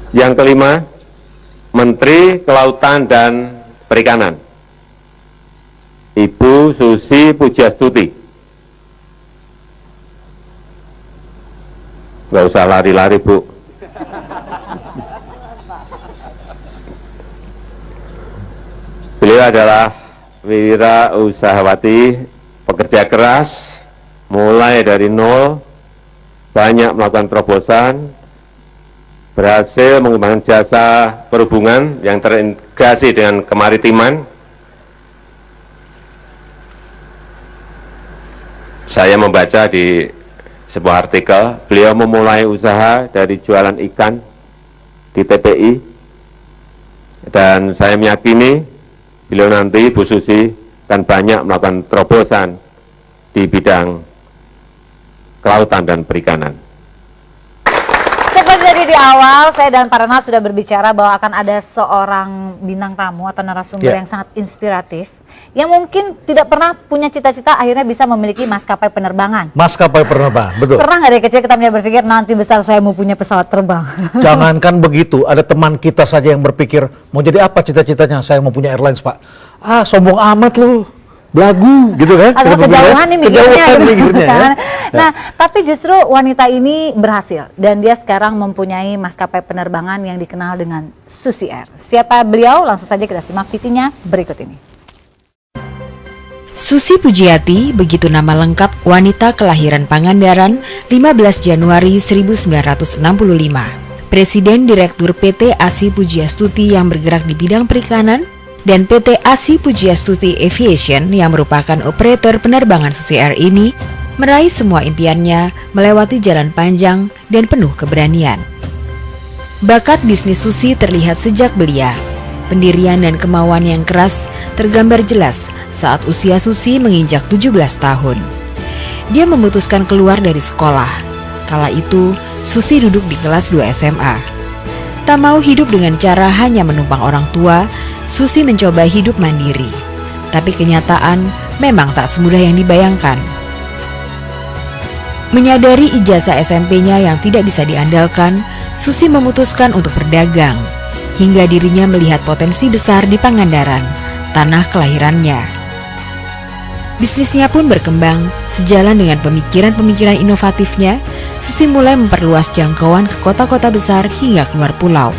Yang kelima, Menteri Kelautan dan Perikanan, Ibu Susi Pujiastuti. Nggak usah lari-lari, Bu. Beliau adalah wirausahawanti, pekerja keras, mulai dari nol, banyak melakukan terobosan, berhasil mengembangkan jasa perhubungan yang terintegrasi dengan kemaritiman. Saya membaca di sebuah artikel, beliau memulai usaha dari jualan ikan di TPI, dan saya meyakini beliau nanti, Bu Susi, akan banyak melakukan terobosan di bidang kelautan dan perikanan. Seperti tadi di awal, saya dan Pak Renal sudah berbicara bahwa akan ada seorang bintang tamu atau narasumber yang sangat inspiratif, yang mungkin tidak pernah punya cita-cita akhirnya bisa memiliki maskapai penerbangan. Maskapai penerbangan, betul. Pernah nggak dari kecil kita berpikir nanti besar saya mau punya pesawat terbang? Jangankan begitu, ada teman kita saja yang berpikir mau jadi apa cita-citanya, saya mau punya airlines, Pak. Ah, sombong amat lu, belagu gitu kan. Atau kejauhan nih mikirnya. Ya. Nah, tapi justru wanita ini berhasil dan dia sekarang mempunyai maskapai penerbangan yang dikenal dengan Susi Air. Siapa beliau? Langsung saja kita simak VT-nya berikut ini. Susi Pujiati, begitu nama lengkap, wanita kelahiran Pangandaran 15 Januari 1965. Presiden Direktur PT ASI Pujiastuti yang bergerak di bidang perikanan dan PT ASI Pujiastuti Aviation yang merupakan operator penerbangan Susi Air ini meraih semua impiannya melewati jalan panjang dan penuh keberanian. Bakat bisnis Susi terlihat sejak belia. Pendirian dan kemauan yang keras tergambar jelas saat usia Susi menginjak 17 tahun. Dia memutuskan keluar dari sekolah. Kala itu, Susi duduk di kelas 2 SMA. Tak mau hidup dengan cara hanya menumpang orang tua, Susi mencoba hidup mandiri. Tapi kenyataan memang tak semudah yang dibayangkan. Menyadari ijazah SMP-nya yang tidak bisa diandalkan, Susi memutuskan untuk berdagang. Hingga dirinya melihat potensi besar di Pangandaran, tanah kelahirannya. Bisnisnya pun berkembang, sejalan dengan pemikiran-pemikiran inovatifnya. Susi mulai memperluas jangkauan ke kota-kota besar hingga keluar pulau.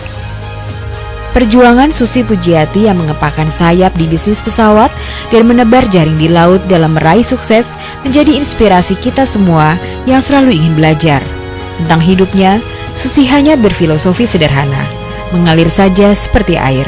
Perjuangan Susi Pujiati yang mengepakkan sayap di bisnis pesawat dan menebar jaring di laut dalam meraih sukses menjadi inspirasi kita semua yang selalu ingin belajar. Tentang hidupnya, Susi hanya berfilosofi sederhana, mengalir saja seperti air.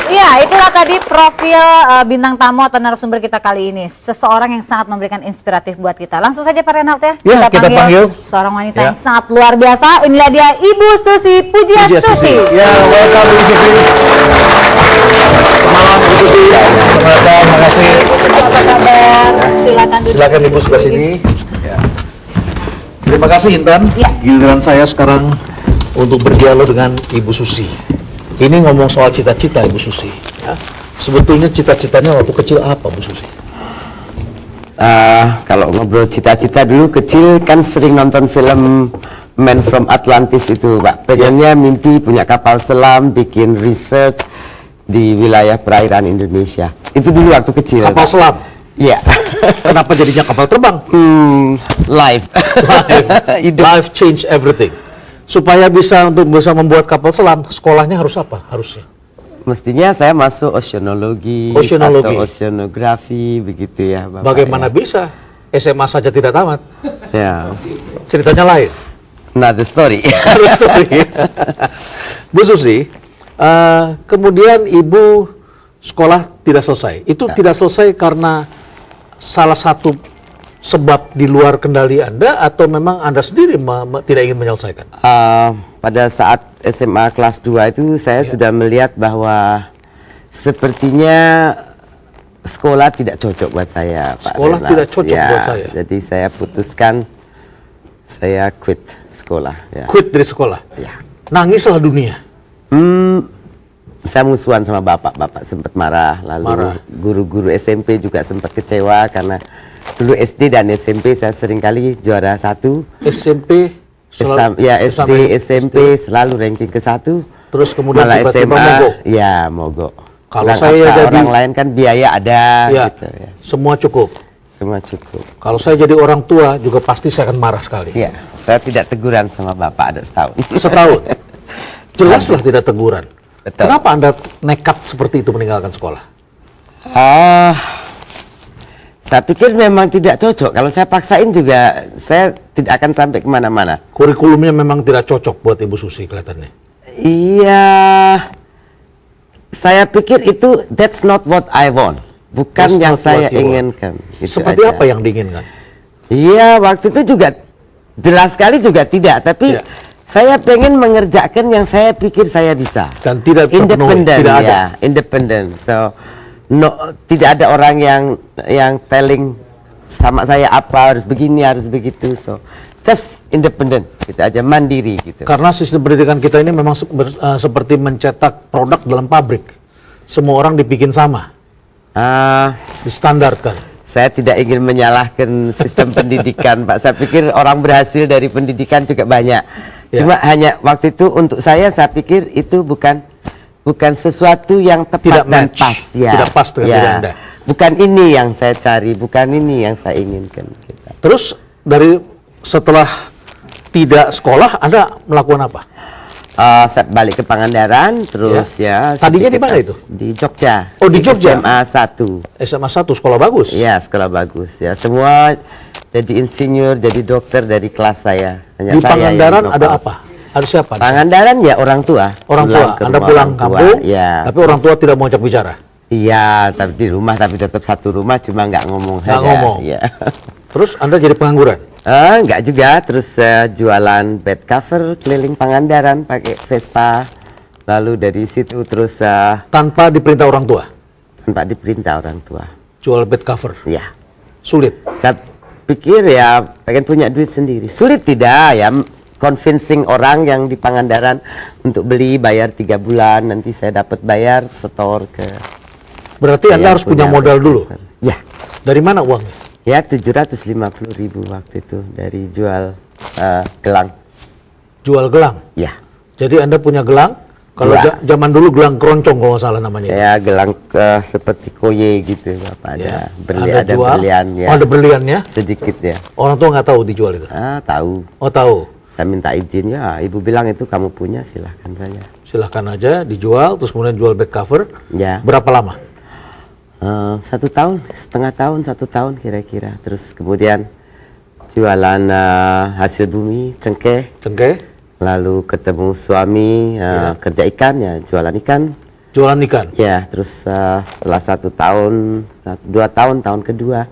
Ya, itulah tadi profil bintang tamu atau narasumber kita kali ini. Seseorang yang sangat memberikan inspiratif buat kita. Langsung saja Pak Renald ya, kita panggil seorang wanita yang sangat luar biasa. Inilah dia Ibu Susi Pujiastuti. Ya, welcome Ibu Susi. Malam Ibu Susi. Terima kasih. Apa kabar? Silakan duduk. Silakan Ibu sebelah sini. Ya. Terima kasih Intan. Ya. Giliran saya sekarang untuk berdialog dengan Ibu Susi. Ini ngomong soal cita-cita Ibu Susi. Ya. Sebetulnya cita-citanya waktu kecil apa Bu Susi? Kalau ngobrol cita-cita dulu kecil kan sering nonton film Man from Atlantis itu Pak. Pengennya mimpi punya kapal selam, bikin research di wilayah perairan Indonesia. Itu dulu waktu kecil. Kapal selam? Iya. Kenapa jadinya kapal terbang? Life. Life change everything. Supaya bisa membuat kapal selam, sekolahnya harus apa? Harusnya? Mestinya saya masuk oceanologi, atau oceanografi begitu ya Bapak. Bagaimana bisa? SMA saja tidak tamat. Ya. Ceritanya lain. Another story. Bu Susi, kemudian Ibu sekolah tidak selesai. Itu tidak selesai karena salah satu sebab di luar kendali Anda atau memang Anda sendiri tidak ingin menyelesaikan? Pada saat SMA kelas 2 itu saya sudah melihat bahwa sepertinya sekolah tidak cocok buat saya, Pak. Sekolah tidak cocok buat saya. Jadi saya putuskan saya quit sekolah. Ya. Quit dari sekolah? Ya. Nangislah dunia? Saya musuhan sama bapak sempat marah, lalu guru-guru SMP juga sempat kecewa karena Dulu SD dan SMP saya seringkali juara 1. SMP Ya SD, SMP selalu ranking ke-1. Terus kemudian malah tiba-tiba SMA, mogok. ya mogok. Kalau Bilang saya apa, jadi orang lain kan biaya ada, ya, gitu ya. semua cukup. Semua cukup. Kalau saya jadi orang tua juga pasti saya akan marah sekali. Ya, saya tidak teguran sama bapak ada setahun. Setahun. Jelaslah tidak teguran. Betul. Kenapa Anda nekat seperti itu meninggalkan sekolah? Saya pikir memang tidak cocok. Kalau saya paksain juga, saya tidak akan sampai kemana-mana. Kurikulumnya memang tidak cocok buat Ibu Susi kelihatannya. Iya, saya pikir itu that's not what I want. Bukan That's yang not saya what you want. inginkan. Itu Seperti aja. apa yang diinginkan? Iya, waktu itu juga jelas sekali juga tidak. Tapi Tidak. saya pengen mengerjakan yang saya pikir saya bisa. Dan tidak terpenuhi, Independen, tidak ada. ya, independen. So, no, tidak ada orang yang telling sama saya apa harus begini harus begitu. So, just independen, gitu aja, mandiri gitu. Karena sistem pendidikan kita ini memang seperti mencetak produk dalam pabrik. Semua orang dibikin sama, distandarkan. Saya tidak ingin menyalahkan sistem pendidikan, Pak. Saya pikir orang berhasil dari pendidikan juga banyak. Ya. Cuma hanya waktu itu untuk saya pikir itu bukan sesuatu yang tepat Tidak dan match. pas. Ya. Tidak pas dengan diri Anda. Bukan ini yang saya cari, bukan ini yang saya inginkan. Gitu. Terus setelah tidak sekolah, Anda melakukan apa? Saya balik ke Pangandaran, terus ya. Tadinya di sedikit mana itu? Di Jogja. Oh, di Jogja? SMA 1. SMA 1, sekolah bagus? Ya, sekolah bagus. Ya, semua jadi insinyur, jadi dokter dari kelas saya. Hanya Di saya Pangandaran yang ada drop out. apa? Ada siapa? Pangandaran ya orang tua. Orang tua. ke Anda rumah pulang orang tua. kampung, Ya. tapi orang tua tidak mau ajak bicara. Iya, tapi di rumah, tapi tetap satu rumah, cuma nggak ngomong Nggak saja. ngomong. Iya. Terus Anda jadi pengangguran? Enggak juga, terus jualan bed cover keliling Pangandaran pakai Vespa. Lalu dari situ terus Tanpa diperintah orang tua? tanpa diperintah orang tua. Jual bed cover? Ya. Sulit? Saya pikir ya pengen punya duit sendiri. Sulit tidak ya, convincing orang yang di Pangandaran untuk beli, bayar 3 bulan, nanti saya dapat bayar setor ke. Berarti Anda yang harus punya modal dulu? Ya. Dari mana uangnya? Ya 750.000 waktu itu dari jual gelang. Jual gelang? Ya. Jadi Anda punya gelang? Kalau Jual. zaman dulu gelang keroncong kalau nggak salah namanya. Ya gelang seperti koye gitu, Bapak. Ada Anda ada jual? berlian ya. Oh, ada berliannya? Sedikit ya. Orang tua nggak tahu dijual itu? Tahu. Oh, tahu. Saya minta izin ya, ibu bilang itu kamu punya, silahkan saja. Silahkan aja dijual, terus kemudian jual bed cover. Ya. Berapa lama? 1 tahun, setengah tahun, 1 tahun kira-kira. Terus kemudian jualan hasil bumi, cengkeh. Cengkeh? Lalu ketemu suami, kerja ikan ya, jualan ikan. Jualan ikan? Ya, terus setelah 1 tahun, 2 tahun, tahun kedua,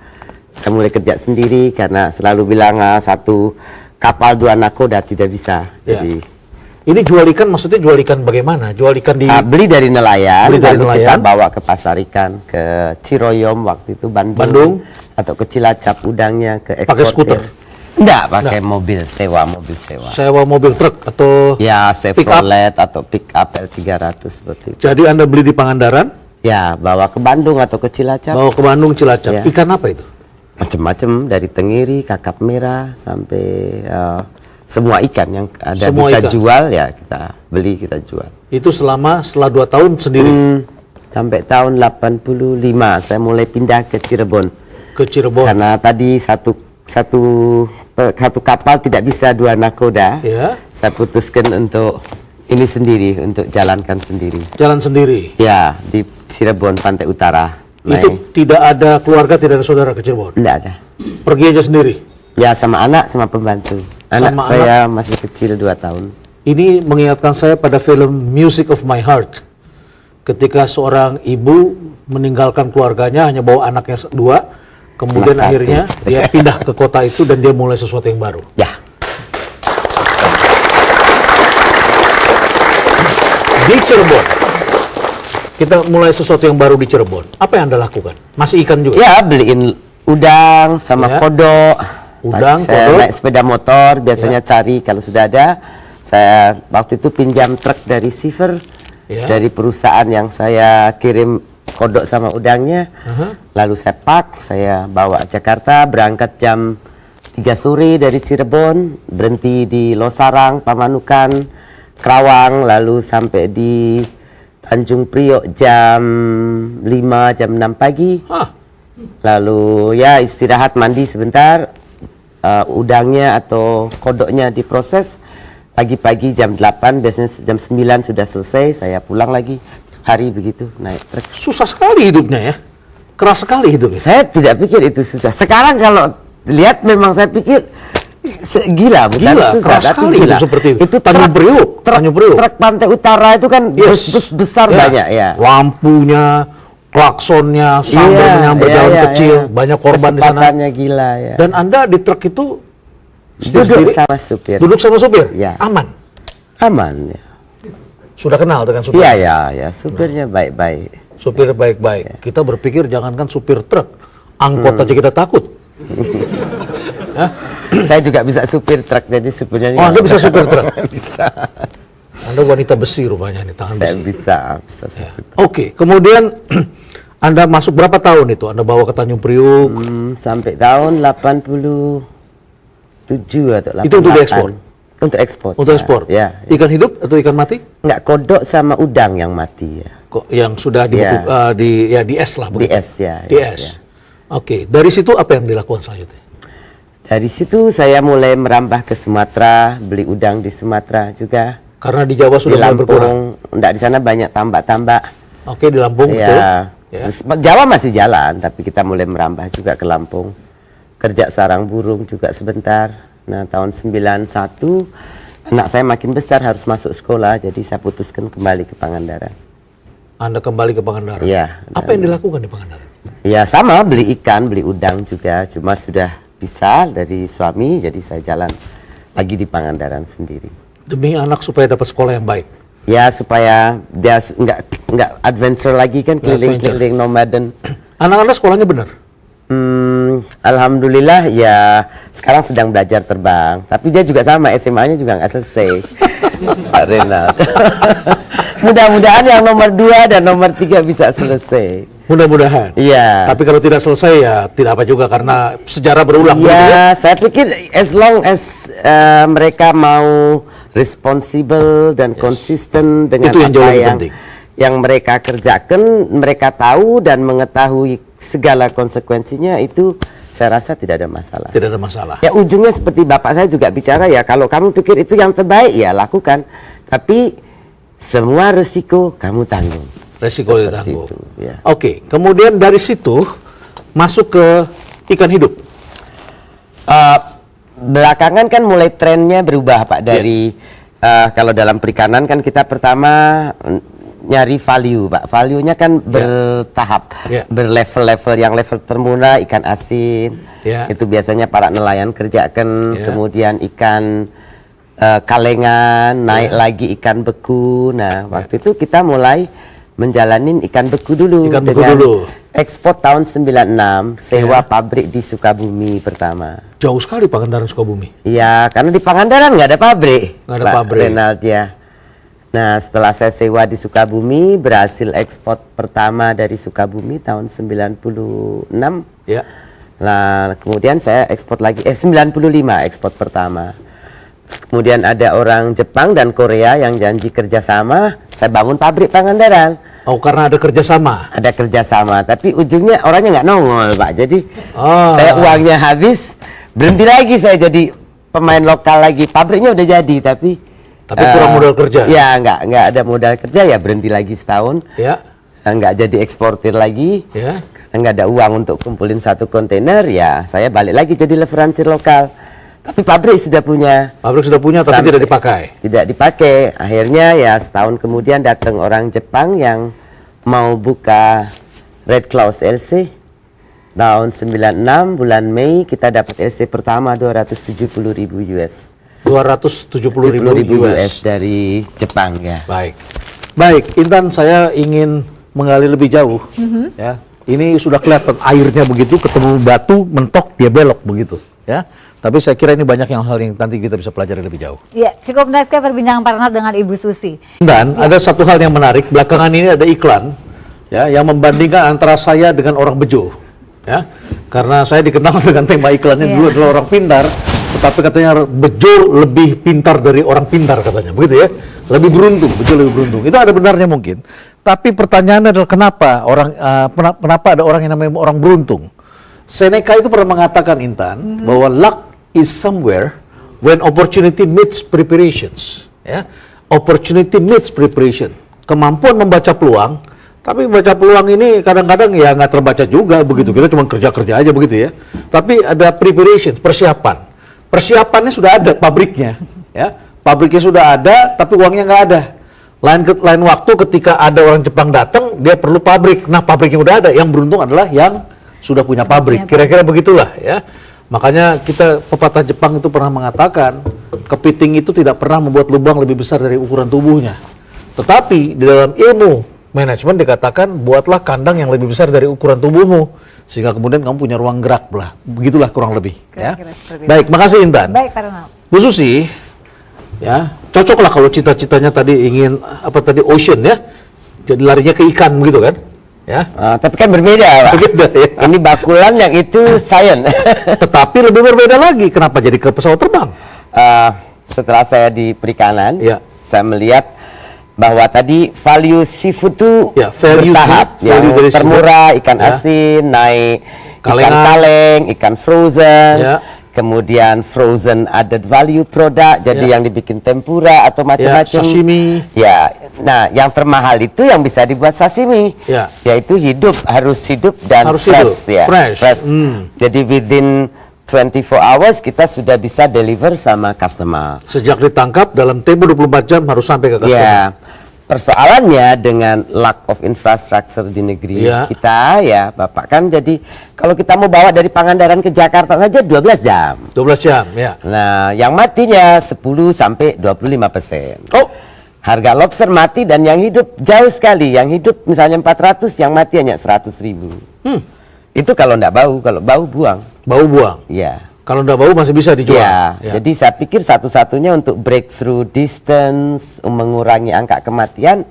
saya mulai kerja sendiri karena selalu bilang 1 kapal 2 nakoda tidak bisa. Ya. Jadi Ini jual ikan maksudnya jual ikan bagaimana? Jual ikan di... beli dari nelayan, Beli dari lalu kita nelayan. bawa ke pasar ikan, ke Ciroyom waktu itu Bandung, atau ke Cilacap udangnya ke ekspor. Pakai skuter? Enggak, pakai mobil sewa, mobil sewa. Sewa mobil truk atau... Ya, Pick up? Chevrolet atau pick up L300 seperti itu. Jadi Anda beli di Pangandaran, Ya, bawa ke Bandung atau ke Cilacap. bawa ke Bandung, Cilacap. Ya. Ikan apa itu? Macam-macam dari tenggiri, kakap merah sampai semua ikan yang ada Semua bisa ikan. jual ya kita beli, kita jual. Itu setelah 2 tahun sendiri Sampai tahun 85 saya mulai pindah ke Cirebon. ke Cirebon. Karena tadi satu kapal tidak bisa 2 nakoda. Ya. Saya putuskan untuk ini sendiri, untuk jalankan sendiri. Jalan sendiri. Ya, di Cirebon Pantai Utara. Itu tidak ada keluarga, tidak ada saudara ke Cirebon. Enggak ada. Pergi aja sendiri. Ya, sama anak, sama pembantu. Anak Sama saya masih kecil 2 tahun. Ini mengingatkan saya pada film Music of My Heart. Ketika seorang ibu meninggalkan keluarganya hanya bawa anaknya 2, kemudian Anak satu. akhirnya dia pindah ke kota itu dan dia mulai sesuatu yang baru. Ya. Di Cirebon, kita mulai sesuatu yang baru di Cirebon. Apa yang Anda lakukan? Masih ikan juga? Ya, beliin udang sama Ya. kodok. Udang, Saya kodok. naik sepeda motor, biasanya cari kalau sudah ada. Saya waktu itu pinjam truk dari Siver, Ya. dari perusahaan yang saya kirim kodok sama udangnya. Lalu saya pak, saya bawa Jakarta, berangkat jam 3 sore dari Cirebon, berhenti di Losarang, Pamanukan, Kerawang, lalu sampai di Tanjung Priok jam 5, jam 6 pagi. Lalu ya istirahat, mandi sebentar, udangnya atau kodoknya diproses. Pagi-pagi jam 8, biasanya jam 9 sudah selesai, saya pulang lagi. Hari begitu naik truk. Susah sekali hidupnya ya, keras sekali hidupnya. Saya tidak pikir itu susah. Sekarang kalau lihat memang saya pikir gila, bukan Gila, susah, keras tapi sekali gila. hidup seperti itu. Itu Tanjung Priok, Tanjung Priok. Truk Pantai Utara itu kan bus besar banyak ya. Lampunya, klaksonnya, sambil menyambar jalan kecil, banyak korban di sana. Kecepatannya gila ya. Dan Anda di truk itu Duduk sama supir. Duduk sama supir? Ya. Aman? Aman ya. Sudah kenal dengan supir? Iya, ya, supirnya baik-baik. Supir baik-baik. Kita berpikir jangankan supir truk, angkot aja kita takut. Saya juga bisa supir truk, jadi supirnya. Oh, Anda bisa supir truk? Bisa. Anda wanita besi rupanya nih, tangan Saya besi. bisa supir. Oke, kemudian Anda masuk berapa tahun itu? Anda bawa ke Tanjung Priok? Sampai tahun 87 atau 88. Itu untuk diekspor? Untuk ekspor. Untuk ekspor? Ya. Ikan hidup atau ikan mati? Enggak, kodok sama udang yang mati ya. Kok yang sudah di es lah Di begitu? es ya. Di ya, es. ya. Oke, dari situ apa yang dilakukan selanjutnya? Dari situ saya mulai merambah ke Sumatera, beli udang di Sumatera juga. Karena di Jawa sudah Di mulai berkurang. Lampung, enggak, di sana banyak tambak-tambak. Oke, di Lampung betul. Ya. Terus Jawa masih jalan, tapi kita mulai merambah juga ke Lampung. Kerja sarang burung juga sebentar. Nah, tahun 91 anak saya makin besar, harus masuk sekolah, jadi saya putuskan kembali ke Pangandaran. Anda kembali ke Pangandaran? Iya. Apa yang dilakukan di Pangandaran? Ya sama, beli ikan, beli udang juga, cuma sudah bisa dari suami, jadi saya jalan lagi di Pangandaran sendiri. Demi anak supaya dapat sekolah yang baik? Ya, supaya dia nggak adventure lagi kan, keliling-keliling nomaden. Anak-anak sekolahnya benar? Alhamdulillah ya sekarang sedang belajar terbang, tapi dia juga sama, SMA-nya juga nggak selesai. Pak Renald. Mudah-mudahan yang nomor 2 dan nomor 3 bisa selesai. Mudah-mudahan. Iya. Tapi kalau tidak selesai ya tidak apa juga, karena sejarah berulang. Ya, saya pikir as long as mereka mau responsible dan konsisten dengan Itu yang jauh apa lebih yang penting. yang mereka kerjakan, mereka tahu dan mengetahui segala konsekuensinya, itu saya rasa tidak ada masalah. Tidak ada masalah. Ya ujungnya seperti bapak saya juga bicara, ya kalau kamu pikir itu yang terbaik ya lakukan, tapi semua resiko kamu tanggung. Resiko Seperti ditanggung. itu, ya. Oke, kemudian dari situ masuk ke ikan hidup. Belakangan kan mulai trennya berubah Pak, dari kalau dalam perikanan kan kita pertama nyari value Pak, value-nya kan bertahap, berlevel-level. Yang level termurah ikan asin, itu biasanya para nelayan kerjakan, kemudian ikan kalengan, naik lagi ikan beku. Nah waktu itu kita mulai menjalanin ikan beku dulu, ekspor tahun 96, sewa pabrik di Sukabumi pertama. Jauh sekali Pangandaran Sukabumi. Iya, karena di Pangandaran nggak ada pabrik. Nggak ada Pak pabrik. Renald, ya. Nah, setelah saya sewa di Sukabumi, berhasil ekspor pertama dari Sukabumi tahun 96. Ya. Nah, kemudian saya ekspor lagi, 95 ekspor pertama. Kemudian ada orang Jepang dan Korea yang janji kerjasama, saya bangun pabrik Pangandaran. Oh, karena ada kerjasama? Ada kerjasama, tapi ujungnya orangnya nggak nongol Pak. Jadi saya uangnya habis, berhenti lagi saya jadi pemain lokal lagi. Pabriknya udah jadi, tapi kurang modal kerja. Ya, nggak ada modal kerja, ya berhenti lagi setahun. Ya. Nggak jadi eksportir lagi. Ya. Karena nggak ada uang untuk kumpulin 1 kontainer, ya saya balik lagi jadi leveransi lokal. Tapi pabrik sudah punya. Pabrik sudah punya, tapi tidak dipakai. Tidak dipakai. Akhirnya ya setahun kemudian datang orang Jepang yang mau buka Red Claws LC. Tahun 96 bulan Mei kita dapat LC pertama 270.000 US. 270.000 US dari Jepang ya. Baik, Intan, saya ingin menggali lebih jauh. Ya, ini sudah kelihatan airnya begitu, ketemu batu, mentok, dia belok begitu. Ya, tapi saya kira ini banyak hal yang nanti kita bisa pelajari lebih jauh. Ya, cukup menarik sekali perbincangan Pak Renald dengan Ibu Susi. Dan ada satu hal yang menarik, belakangan ini ada iklan ya, yang membandingkan antara saya dengan orang bejo, ya, karena saya dikenal dengan tema iklannya dulu adalah orang pintar, tetapi katanya bejo lebih pintar dari orang pintar katanya, begitu ya, lebih beruntung, bejo lebih beruntung. Itu ada benarnya mungkin, tapi pertanyaannya adalah kenapa ada orang yang namanya orang beruntung? Seneca itu pernah mengatakan, Intan, bahwa luck is somewhere when opportunity meets preparations, ya. Opportunity meets preparation. Kemampuan membaca peluang, tapi membaca peluang ini kadang-kadang ya nggak terbaca juga begitu. Kita cuma kerja-kerja aja begitu ya. Tapi ada preparation, persiapan. Persiapannya sudah ada pabriknya, ya. Pabriknya sudah ada, tapi uangnya nggak ada. Lain waktu ketika ada orang Jepang datang, dia perlu pabrik. Nah, pabriknya udah ada. Yang beruntung adalah yang sudah punya pabrik. Kira-kira begitulah ya. Makanya pepatah Jepang itu pernah mengatakan, kepiting itu tidak pernah membuat lubang lebih besar dari ukuran tubuhnya. Tetapi di dalam ilmu manajemen dikatakan, buatlah kandang yang lebih besar dari ukuran tubuhmu, sehingga kemudian kamu punya ruang gerak lah. Begitulah kurang lebih. Ya. Baik, makasih Intan. Baik, Pak Ronald. Bu Susi, ya cocok lah kalau cita-citanya tadi ingin ocean ya, jadi larinya ke ikan begitu kan? Ya. Tapi kan berbeda, Pak. Berbeda, ya. Ini bakulan, yang itu sains. Tetapi lebih berbeda lagi. Kenapa jadi ke pesawat terbang? Setelah saya di perikanan, Ya. saya melihat bahwa tadi value seafood itu Ya, value bertahap. seafood, value dari Termurah, ikan Ya. asin, naik ikan Kalengan. kaleng, ikan frozen. Ya. Kemudian frozen added value product, jadi Ya. yang dibikin tempura atau macam-macam. sashimi. Ya, nah yang termahal itu yang bisa dibuat sashimi, Ya. yaitu harus hidup dan Harus fresh, hidup, ya. fresh. Jadi within 24 hours kita sudah bisa deliver sama customer. Sejak ditangkap dalam tempo 24 jam harus sampai ke customer. Ya, persoalannya dengan lack of infrastructure di negeri Ya. kita, ya Bapak, kan jadi kalau kita mau bawa dari Pangandaran ke Jakarta saja 12 jam. 12 jam, ya. Nah, yang matinya 10 sampai 25%. Oh, Harga lobster mati dan yang hidup jauh sekali. Yang hidup misalnya 400, yang mati hanya 100.000. Itu kalau enggak bau, kalau bau buang. bau buang. Ya. Kalau udah bau masih bisa dijual. Ya, jadi saya pikir satu-satunya untuk breakthrough distance, mengurangi angka kematian,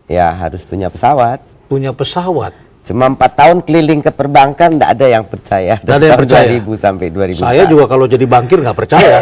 ya harus punya pesawat. Punya pesawat. Cuma 4 tahun keliling ke perbankan, tidak ada yang percaya. Nggak ada yang Dari percaya. 2000 sampai 2000. Saya juga kalau jadi bankir nggak percaya.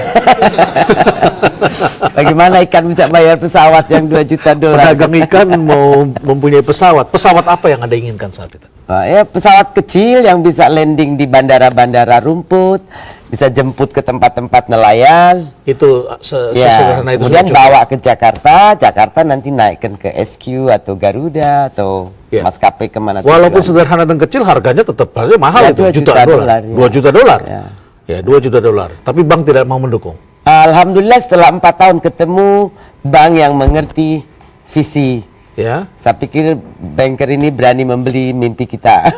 Bagaimana ikan bisa bayar pesawat yang 2 juta dolar? Pedagang ikan mau mempunyai pesawat. Pesawat apa yang Anda inginkan saat itu? Ya, pesawat kecil yang bisa landing di bandara-bandara rumput, bisa jemput ke tempat-tempat nelayan. Itu Ya, sesederhana itu. kemudian sudah cukup. bawa ke Jakarta, Jakarta nanti naikkan ke SQ atau Garuda atau Ya. maskapai kemana. Walaupun tujuan. sederhana dan kecil, harganya tetap saja mahal Ya, itu. 2 juta dolar, ya. 2 juta dolar. Ya. Ya, 2 juta dolar. Tapi bank tidak mau mendukung. Alhamdulillah setelah 4 tahun ketemu bank yang mengerti visi. Ya. Saya pikir banker ini berani membeli mimpi kita.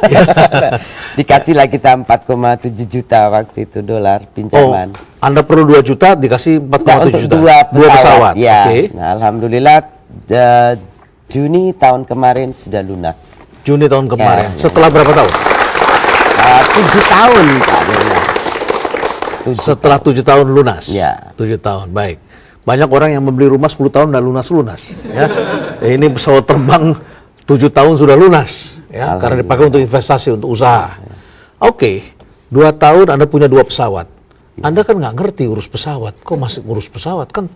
Dikasihlah kita 4,7 juta waktu itu dolar pinjaman. Anda perlu 2 juta dikasih 4,7 Untuk juta. dua pesawat. Ya. Oke. Nah, alhamdulillah Juni tahun kemarin sudah lunas. Juni tahun kemarin. Ya. Setelah berapa tahun? 7 tahun Pak Nirna. Setelah 7 tahun lunas. Ya. 7 tahun, baik. Banyak orang yang membeli rumah 10 tahun dan lunas-lunas. Ya. Ini pesawat terbang 7 tahun sudah lunas. Ya, karena dipakai untuk investasi, untuk usaha. Oke, 2 tahun Anda punya 2 pesawat. Anda kan nggak ngerti urus pesawat. Kok masih urus pesawat? Kan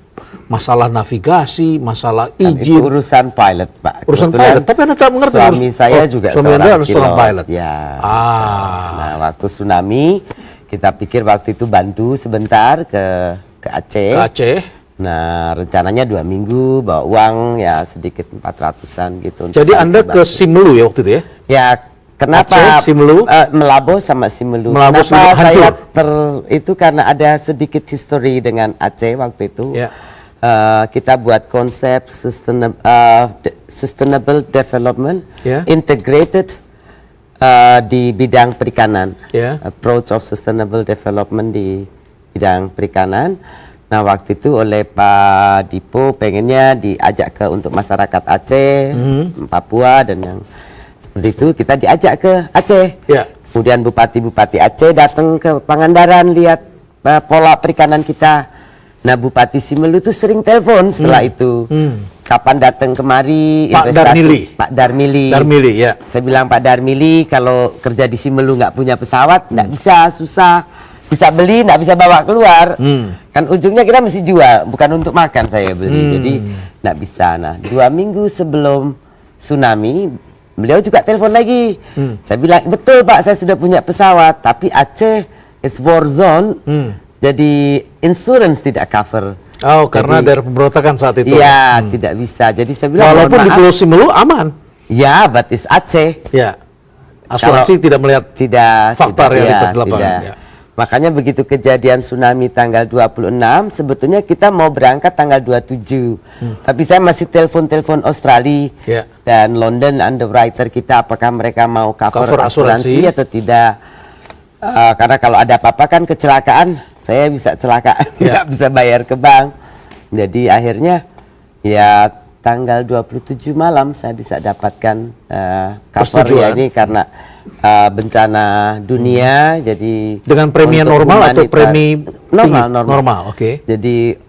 masalah navigasi, masalah Itu izin. urusan pilot, Pak. Urusan Kebetulan pilot. Tapi Anda tak mengerti. Suami saya juga suami Anda adalah seorang pilot. pilot. Ya. Ah. Nah, waktu tsunami kita pikir waktu itu bantu sebentar ke Aceh. Ke Aceh. Nah, rencananya 2 minggu bawa uang ya sedikit 400-an gitu. untuk Jadi bantu Anda ke Simelu ya waktu itu ya? Ya, kenapa Aceh, Simelu? Melabo sama Simelu? Melabo, Kenapa Simelu, saya hancur. itu karena ada sedikit history dengan Aceh waktu itu. Ya. Kita buat konsep sustainable development, Ya. integrated di bidang perikanan, Ya. approach of sustainable development di bidang perikanan. Nah, waktu itu oleh Pak Dipo pengennya diajak ke untuk masyarakat Aceh, Papua dan yang seperti itu, kita diajak ke Aceh. Ya. Kemudian bupati-bupati Aceh datang ke Pangandaran lihat pola perikanan kita. Nah, Bupati Simelu itu sering telepon setelah itu. Kapan datang kemari? Pak Darmili. Pak Darmili. Darmili, ya. Saya bilang, Pak Darmili, kalau kerja di Simelu nggak punya pesawat, nggak bisa, susah. Bisa beli, nggak bisa bawa keluar. Kan ujungnya kita mesti jual, bukan untuk makan saya beli. Jadi nggak bisa. Nah, 2 minggu sebelum tsunami, beliau juga telepon lagi. Saya bilang, betul Pak, saya sudah punya pesawat, tapi Aceh is war zone, jadi insurance tidak cover. Oh, karena Jadi, daerah pemberontakan saat itu. Iya, tidak bisa. Jadi saya bilang, Walaupun mohon di maaf. Pulau Simelu aman. Ya, but it's Aceh. Ya. Asuransi tidak melihat fakta realitas di lapangan. tidak. Ya. Makanya begitu kejadian tsunami tanggal 26, sebetulnya kita mau berangkat tanggal 27. Tapi saya masih telepon Australia Ya. dan London underwriter kita, apakah mereka mau cover asuransi atau tidak. Karena kalau ada apa-apa kan kecelakaan, saya bisa celaka, nggak bisa bayar ke bank. Jadi akhirnya ya tanggal 27 malam saya bisa dapatkan cover ya, ini karena bencana dunia. Jadi dengan premi normal atau premi normal, oke. Jadi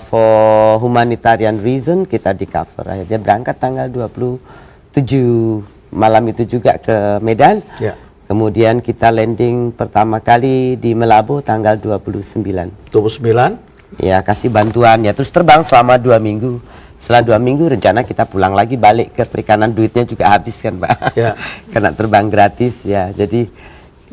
for humanitarian reason kita di cover. Akhirnya berangkat tanggal 27 malam itu juga ke Medan. Ya. Kemudian kita landing pertama kali di Melabo tanggal 29. 29. Ya, kasih bantuan ya, terus terbang selama 2 minggu. Setelah 2 minggu rencana kita pulang lagi balik ke perikanan, duitnya juga habis kan Pak. Ya. Karena terbang gratis ya. Jadi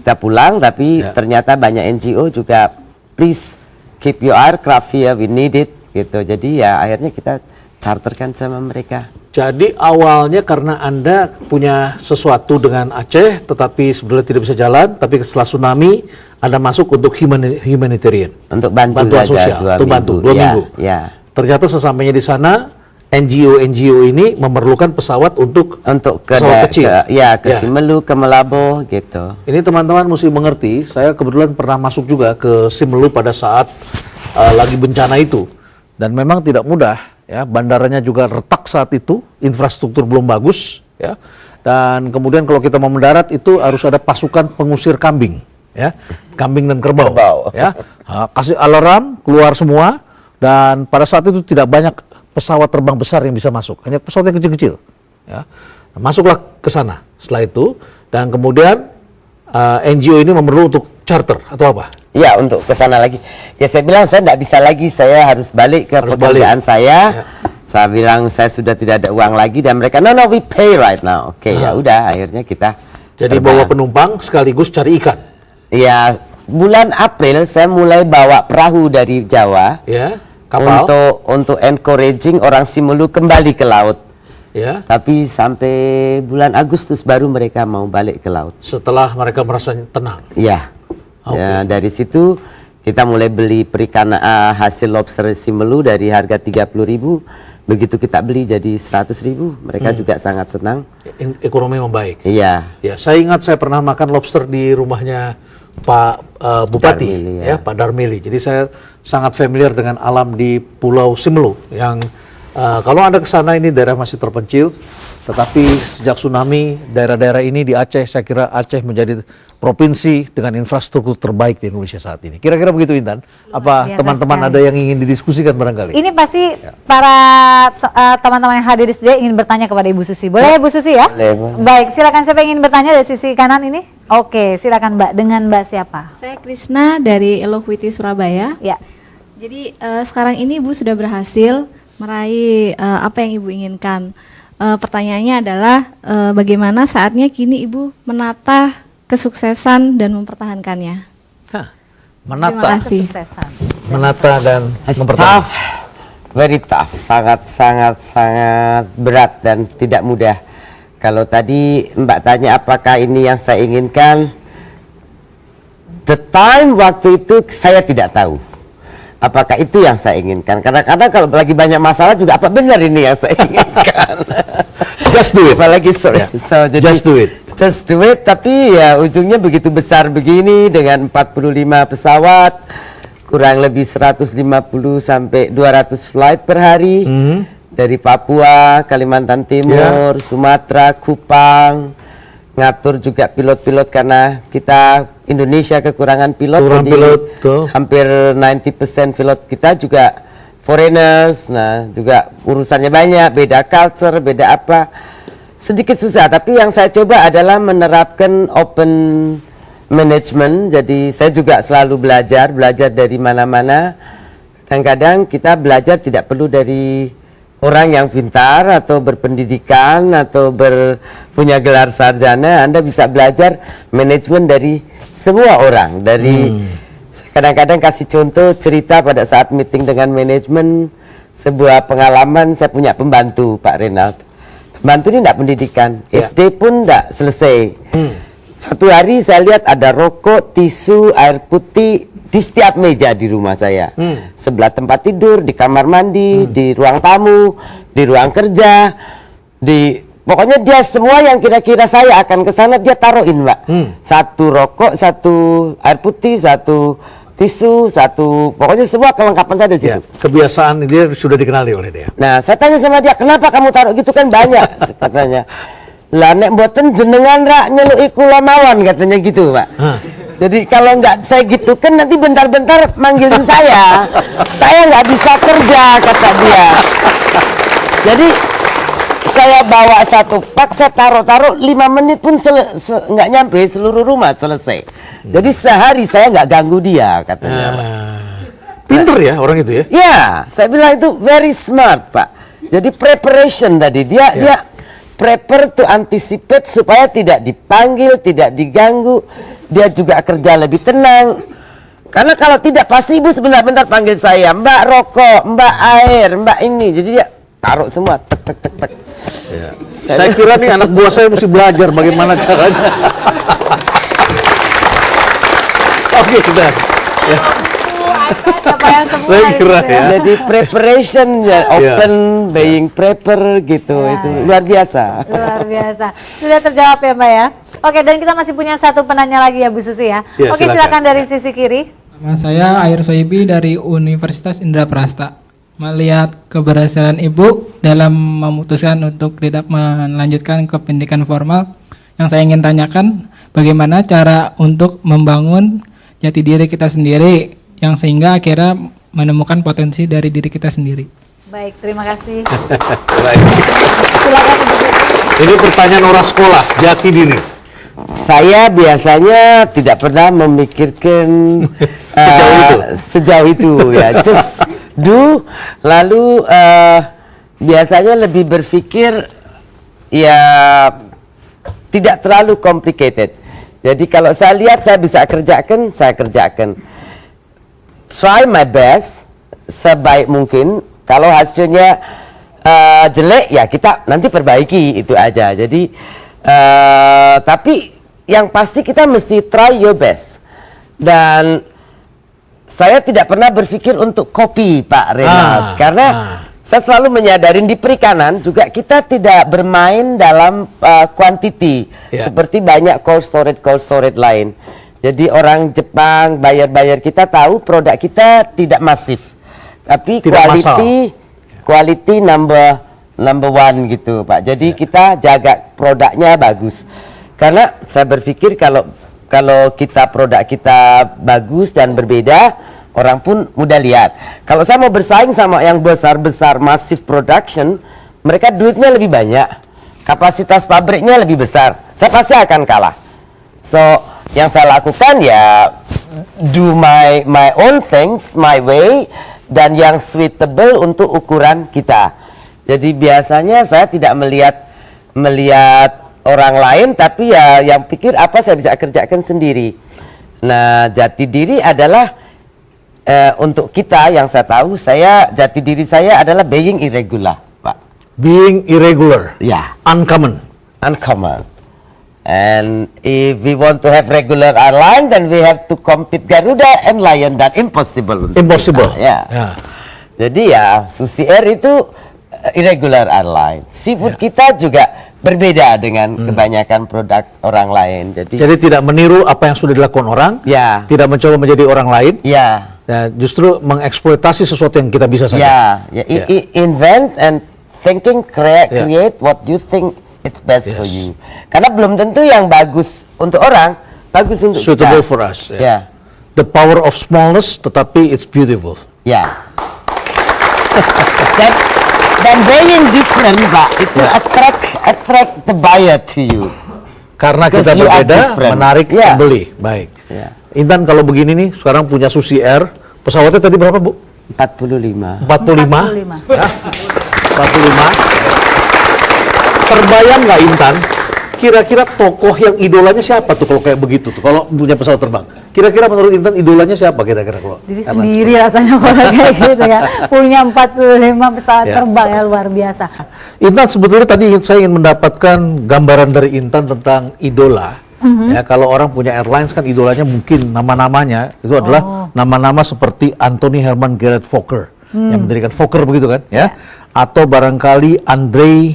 kita pulang, tapi ternyata banyak NGO juga, please keep your aircraft here, we need it gitu. Jadi ya akhirnya kita charterkan sama mereka. Jadi awalnya karena Anda punya sesuatu dengan Aceh, tetapi sebenarnya tidak bisa jalan, tapi setelah tsunami Anda masuk untuk humanitarian. Untuk bantu bantuan saja, sosial, 2 untuk bantu 2 ya, minggu. Ya. Ternyata sesampainya di sana, NGO ini memerlukan pesawat untuk ke pesawat kecil. Ke Simelu, ke Melabo gitu. Ini teman-teman mesti mengerti, saya kebetulan pernah masuk juga ke Simelu pada saat lagi bencana itu. Dan memang tidak mudah, ya, bandaranya juga retak saat itu, infrastruktur belum bagus, ya. Dan kemudian kalau kita mau mendarat itu harus ada pasukan pengusir kambing, ya, kambing dan kerbau. Ya. Kasih alarm, keluar semua, dan pada saat itu tidak banyak pesawat terbang besar yang bisa masuk, hanya pesawat yang kecil-kecil. Ya. Masuklah ke sana setelah itu, dan kemudian NGO ini memerlukan untuk charter atau apa? Ya, untuk ke sana lagi. Ya saya bilang saya tidak bisa lagi, saya harus balik ke pekerjaan saya. Saya bilang saya sudah tidak ada uang lagi, dan mereka no we pay right now. Oke, ya udah akhirnya kita jadi bawa penumpang sekaligus cari ikan. Ya, bulan April saya mulai bawa perahu dari Jawa. Ya, kapal. Untuk encouraging orang Simelu kembali ke laut. Ya. Tapi sampai bulan Agustus baru mereka mau balik ke laut. Setelah mereka merasa tenang. Ya. Ya, dari situ kita mulai beli perikanan hasil lobster Simelu dari harga 30.000. Begitu kita beli jadi 100.000, mereka juga sangat senang. Ekonomi membaik. Iya. Ya, saya ingat saya pernah makan lobster di rumahnya Pak Bupati, Darmili, ya, Pak Darmili. Jadi saya sangat familiar dengan alam di Pulau Simelu yang kalau Anda ke sana ini daerah masih terpencil, tetapi sejak tsunami daerah-daerah ini di Aceh, saya kira Aceh menjadi provinsi dengan infrastruktur terbaik di Indonesia saat ini. Kira-kira begitu, Intan? Apa teman-teman ada yang ingin didiskusikan barangkali? Ini pasti para teman-teman yang hadir di studio ingin bertanya kepada Ibu Susi. Boleh Ibu Susi ya? Boleh. Baik, silakan, siapa yang ingin bertanya dari sisi kanan ini? Oke, silakan Mbak. Dengan Mbak siapa? Saya Krisna dari Eloquity Surabaya. Ya. Jadi sekarang ini Ibu sudah berhasil meraih apa yang Ibu inginkan. Pertanyaannya adalah bagaimana saatnya kini Ibu menata kesuksesan dan mempertahankannya. Terima Menata, kasih. menata dan mempertahankan. Tough, very tough, sangat berat dan tidak mudah. Kalau tadi Mbak tanya apakah ini yang saya inginkan, the time waktu itu saya tidak tahu apakah itu yang saya inginkan. Kadang-kadang kalau lagi banyak masalah juga, apa benar ini yang saya inginkan? Just do it. Apalagi jadi Just do it. Just do it, tapi ya ujungnya begitu besar begini dengan 45 pesawat, kurang lebih 150 sampai 200 flight per hari dari Papua, Kalimantan Timur, Sumatera, Kupang, ngatur juga pilot-pilot karena kita Indonesia kekurangan pilot, Kurang jadi pilot, tuh. hampir 90% pilot kita juga foreigners. Nah, juga urusannya banyak, beda culture, beda apa. Sedikit susah, tapi yang saya coba adalah menerapkan open management. Jadi saya juga selalu belajar dari mana-mana. Kadang-kadang kita belajar tidak perlu dari orang yang pintar atau berpendidikan atau punya gelar sarjana. Anda bisa belajar manajemen dari semua orang. Kadang-kadang kasih contoh cerita pada saat meeting dengan manajemen, sebuah pengalaman. Saya punya pembantu, Pak Renald. Pembantu ini tidak pendidikan, SD pun tidak selesai. Satu hari saya lihat ada rokok, tisu, air putih di setiap meja di rumah saya. Sebelah tempat tidur, di kamar mandi, di ruang tamu, di ruang kerja, pokoknya dia semua yang kira-kira saya akan ke sana dia taruhin, Mbak. Satu rokok, satu air putih, satu tisu, pokoknya semua kelengkapan saya di situ. Kebiasaan dia sudah dikenali oleh dia. Nah, saya tanya sama dia, kenapa kamu taruh gitu, kan banyak, katanya. Lah nek mboten jenengan rak nyeluki kula mawon, katanya gitu, Pak. Jadi kalau nggak saya gitu kan nanti bentar-bentar manggilin saya. Saya nggak bisa kerja, kata dia. Jadi saya bawa satu pak, saya taruh 5 menit pun nggak nyampe seluruh rumah selesai. Jadi sehari saya nggak ganggu dia, katanya, Pak. Pinter ya orang itu ya? Ya, saya bilang itu very smart, Pak. Jadi preparation tadi, dia prepare to anticipate supaya tidak dipanggil, tidak diganggu. Dia juga kerja lebih tenang. Karena kalau tidak pasti ibu sebentar-bentar panggil saya, Mbak rokok, Mbak air, Mbak ini. Jadi dia taruh semua, tek tek tek tek. Ya. Saya kira nih anak buah saya mesti belajar bagaimana caranya. Oke, sudah. Ya. Saya kira ya. Jadi preparation ya, open, being prepare gitu, itu luar biasa. Luar biasa. Sudah terjawab ya, Mbak ya. Oke, dan kita masih punya satu penanya lagi ya, Bu Susi ya. Ya, Oke, silakan dari sisi kiri. Nama saya Air Soibi dari Universitas Indraprasta. Melihat keberhasilan Ibu dalam memutuskan untuk tidak melanjutkan ke pendidikan formal, yang saya ingin tanyakan, bagaimana cara untuk membangun jati diri kita sendiri yang sehingga akhirnya menemukan potensi dari diri kita sendiri. Baik, terima kasih. Baik. Silakan Ibu. Ini pertanyaan orang sekolah, jati diri. Saya biasanya tidak pernah memikirkan sejauh itu ya, just do. Lalu biasanya lebih berpikir ya tidak terlalu complicated. Jadi kalau saya lihat saya bisa kerjakan, saya kerjakan. Try my best sebaik mungkin. Kalau hasilnya jelek ya kita nanti perbaiki, itu aja. Jadi tapi yang pasti kita mesti try your best. Dan saya tidak pernah berpikir untuk copy, Pak Renald, karena saya selalu menyadarin di perikanan juga kita tidak bermain dalam quantity seperti banyak cold storage lain. Jadi orang Jepang, bayar kita tahu produk kita tidak masif, tapi quality number one gitu, Pak. Jadi kita jaga produknya bagus. Karena saya berpikir kalau produk kita bagus dan berbeda, orang pun mudah lihat. Kalau saya mau bersaing sama yang besar-besar massive production, mereka duitnya lebih banyak, kapasitas pabriknya lebih besar, saya pasti akan kalah. So yang saya lakukan ya do my own things my way, dan yang suitable untuk ukuran kita. Jadi biasanya saya tidak melihat orang lain, tapi ya yang pikir apa saya bisa kerjakan sendiri. Nah, jati diri adalah untuk kita yang saya tahu, jati diri saya adalah being irregular, Pak. Being irregular. Ya. Uncommon. And if we want to have regular airline, then we have to compete Garuda and Lion. Dan impossible. Impossible. Ya. Jadi ya Susi Air itu irregular airline. Seafood kita juga berbeda dengan kebanyakan produk orang lain. Jadi tidak meniru apa yang sudah dilakukan orang. Ya. Tidak mencoba menjadi orang lain. Ya. Justru mengeksploitasi sesuatu yang kita bisa saja. Invent and thinking, create what you think it's best for you. Karena belum tentu yang bagus untuk orang bagus untuk Suitable kita. for us. Ya. The power of smallness, tetapi it's beautiful. Ya. dan being different, Pak, itu attract the buyer to you. Karena Because kita you are berbeda, different. menarik Yeah. pembeli. Baik. Ya. Intan, kalau begini nih, sekarang punya Susi Air. Pesawatnya tadi berapa, Bu? 45. 45. 45. Ya. 45. Terbayang nggak, Intan? Kira-kira tokoh yang idolanya siapa tuh kalau kayak begitu tuh? Kalau punya pesawat terbang. Kira-kira menurut Intan idolanya siapa kira-kira kalau? Diri sendiri rasanya kalau kayak gitu ya. Punya 45 pesawat Ya. terbang ya, luar biasa. Intan, sebetulnya tadi saya ingin mendapatkan gambaran dari Intan tentang idola. Ya, kalau orang punya airlines kan idolanya mungkin nama-namanya itu adalah nama-nama seperti Anthony Herman Gerard Fokker yang mendirikan Fokker begitu kan, ya? Atau barangkali Andrei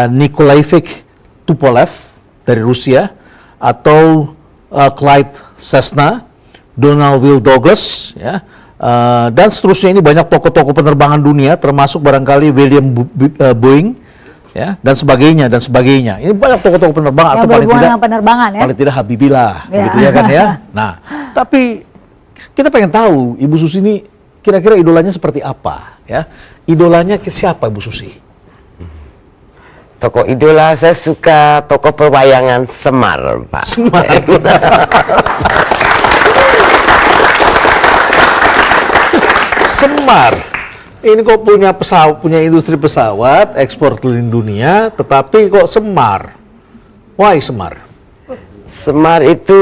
Nikolaevich Tupolev dari Rusia, atau Clyde Cessna, Donald Will Douglas, ya, dan seterusnya. Ini banyak tokoh-tokoh penerbangan dunia, termasuk barangkali William Boeing, ya, dan sebagainya dan sebagainya. Ini banyak tokoh-tokoh penerbangan, Yang atau paling berhubungan tidak dengan penerbangan ya. paling tidak Habibillah, Ya. begitu ya kan ya. Nah, tapi kita pengen tahu Ibu Susi ini kira-kira idolanya seperti apa, ya? Idolanya siapa, Ibu Susi? Tokoh idola saya suka tokoh perwayangan Semar, Pak. Semar. Semar. Ini kok punya pesawat, punya industri pesawat, ekspor keliling dunia, tetapi kok Semar? Why Semar? Semar itu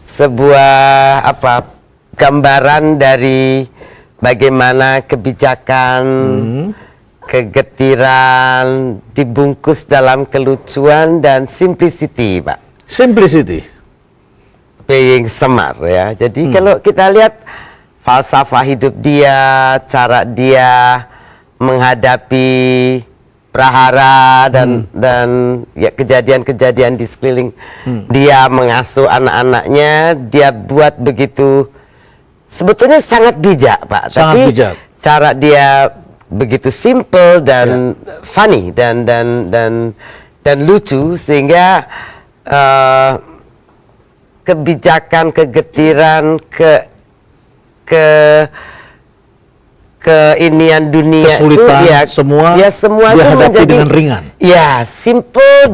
sebuah apa, gambaran dari bagaimana kebijakan, kegetiran dibungkus dalam kelucuan dan simplicity, Pak. Simplicity. Being Semar, ya. Jadi kalau kita lihat falsafah hidup dia, cara dia menghadapi prahara dan ya kejadian-kejadian di sekeliling dia, mengasuh anak-anaknya, dia buat begitu, sebetulnya sangat bijak, Pak. Sangat Tapi bijak. cara dia begitu simple dan funny dan lucu, sehingga kebijakan, kegetiran, keinian dunia Kesulitan, itu semua dia dia itu hadapi dengan ringan. Ya, simple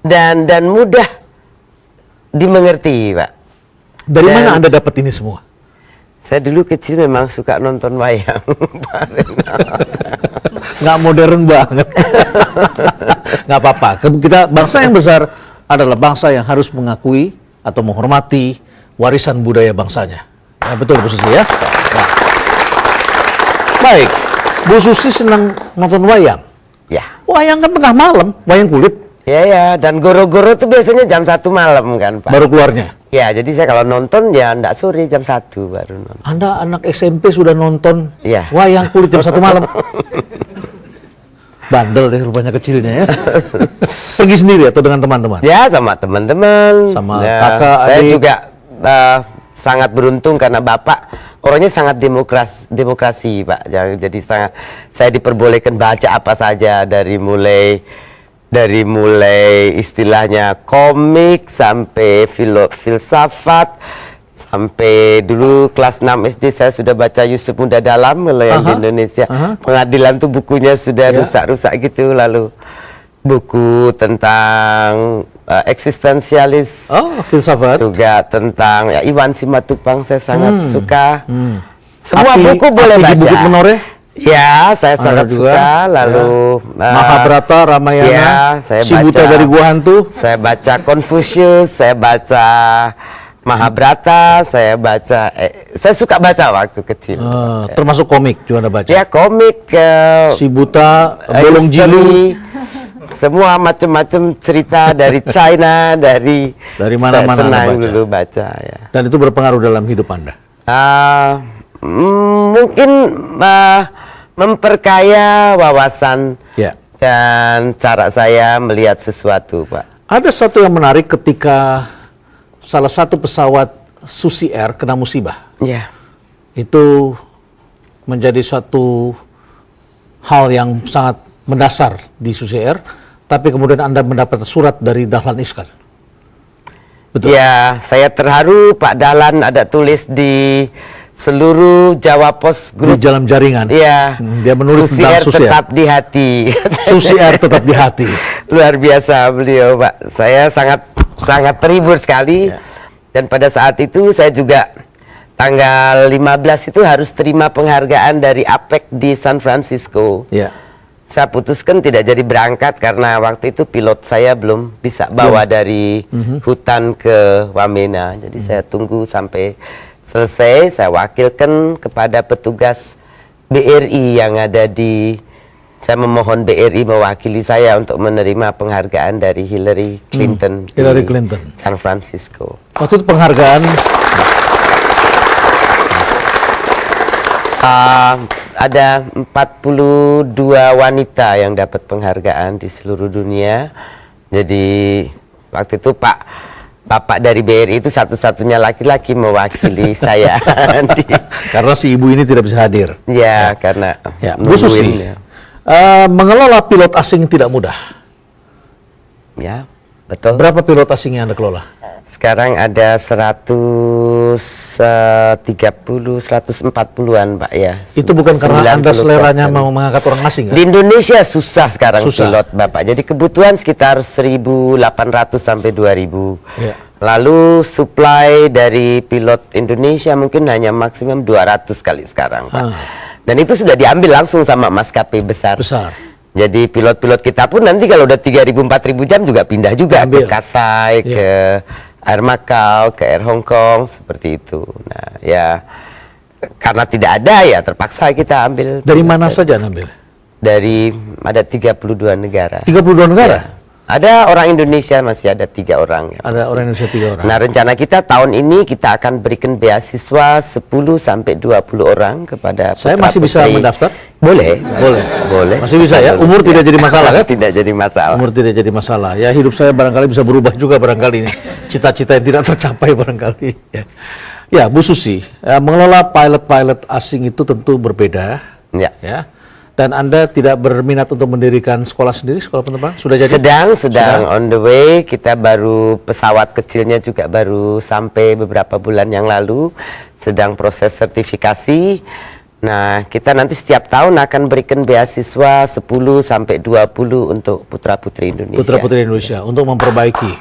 dan mudah dimengerti, Pak. Dari Dan- mana Anda dapat ini semua? Saya dulu kecil memang suka nonton wayang, Pak Renald. Nggak modern banget. Nggak apa-apa. Kita bangsa yang besar adalah bangsa yang harus mengakui atau menghormati warisan budaya bangsanya. Ya, betul, Bu Susi, ya. Nah. Baik, Bu Susi senang nonton wayang. Ya. Wayang kan tengah malam, wayang kulit Ya, dan goro-goro tuh biasanya jam 1 malam kan, Pak. baru keluarnya. Ya, jadi saya kalau nonton ya ndak sore, jam 1 baru nonton. Anda anak SMP sudah nonton Iya. wayang kulit jam 1 malam. Bandel deh rupanya kecilnya ya. Pergi sendiri atau dengan teman-teman? Ya, sama teman-teman. Sama Ya, kakak, saya adik. juga sangat beruntung karena bapak orangnya sangat demokrasi, Pak. Jadi saya diperbolehkan baca apa saja, dari mulai istilahnya komik sampai filsafat, sampai dulu kelas 6 SD saya sudah baca Yusuf Muda Dalam kalau yang di Indonesia. Pengadilan tuh bukunya sudah rusak-rusak gitu, lalu buku tentang eksistensialis, Filsafat. juga tentang Iwan Simatupang saya sangat suka. Semua Api- buku boleh Api baca. di Bukit Menoreh? Ya, saya sangat juga, suka. Lalu Mahabharata, Ramayana, ya, saya Si Buta baca dari Gua Hantu. Saya baca Confucius, saya baca Mahabharata, saya suka baca waktu kecil. Termasuk komik juga Anda baca. Ya, komik, Si Buta, Bolong history, Jilu. semua macam-macam cerita dari China, dari mana-mana saya senang Anda baca. dulu baca, ya. Dan itu berpengaruh dalam hidup Anda. Mungkin memperkaya wawasan Ya. dan cara saya melihat sesuatu, Pak. Ada satu yang menarik ketika salah satu pesawat Susi Air kena musibah. Ya. Itu menjadi satu hal yang sangat mendasar di Susi Air, tapi kemudian Anda mendapat surat dari Dahlan Iskan. Betul. Ya, saya terharu Pak Dahlan ada tulis di seluruh Jawa Post Di Group. dalam jaringan. Iya. Dia menulis Susi tentang Air Susi Air. tetap di hati. Susi Air tetap di hati. Luar biasa beliau, Pak. Saya sangat terhibur sekali. Dan pada saat itu saya juga tanggal 15 itu harus terima penghargaan dari APEC di San Francisco. Ya. Saya putuskan tidak jadi berangkat karena waktu itu pilot saya belum bisa bawa dari hutan ke Wamena. Jadi saya tunggu sampai selesai, saya wakilkan kepada petugas BRI yang ada di, saya memohon BRI mewakili saya untuk menerima penghargaan dari Hillary Clinton Hillary di Clinton. San Francisco. Waktu itu penghargaan Ada 42 wanita yang dapat penghargaan di seluruh dunia. Jadi waktu itu Bapak dari BRI itu satu-satunya laki-laki mewakili saya. karena si ibu ini tidak bisa hadir. Ya, karena Ya, Bu Susi, nungguin, ya. mengelola pilot asing tidak mudah. Ya, betul. Berapa pilot asing yang Anda kelola? Sekarang ada 140-140-an Pak ya. Itu bukan karena Anda 90%. seleranya mau mengangkat orang asing Di ya? Indonesia susah sekarang Susah. pilot Bapak. Jadi kebutuhan sekitar 1.800 sampai 2.000. Ya. Lalu supply dari pilot Indonesia mungkin hanya maksimum 200 kali sekarang Pak. Dan itu sudah diambil langsung sama maskapai besar. Jadi pilot-pilot kita pun nanti kalau udah 3.000-4.000 jam juga pindah juga Ambil. ke Cathay, ke Air Macau, ke Air Hong Kong, seperti itu. Nah ya, karena tidak ada ya terpaksa kita ambil. Dari mana saja ambil? Dari ada 32 negara. 32 negara? Ya. Ada orang Indonesia masih ada 3 orang. Ya, Ada orang Indonesia 3 orang. Nah rencana kita tahun ini kita akan berikan beasiswa 10 sampai 20 orang kepada Saya masih bisa mendaftar? Boleh. Boleh. Masih bisa ya? Umur tidak jadi masalah kan? Tidak jadi masalah. Umur tidak jadi masalah. Ya hidup saya barangkali bisa berubah juga barangkali ini. Cita-cita yang tidak tercapai barangkali. Ya, Bu Susi, mengelola pilot-pilot asing itu tentu berbeda. Ya. Dan Anda tidak berminat untuk mendirikan sekolah sendiri, sekolah penerbang? Sudah jadi? Sedang on the way. Kita baru, pesawat kecilnya juga baru sampai beberapa bulan yang lalu. Sedang proses sertifikasi. Nah, kita nanti setiap tahun akan berikan beasiswa 10 sampai 20 untuk putra-putri Indonesia. Putra-putri Indonesia untuk memperbaiki.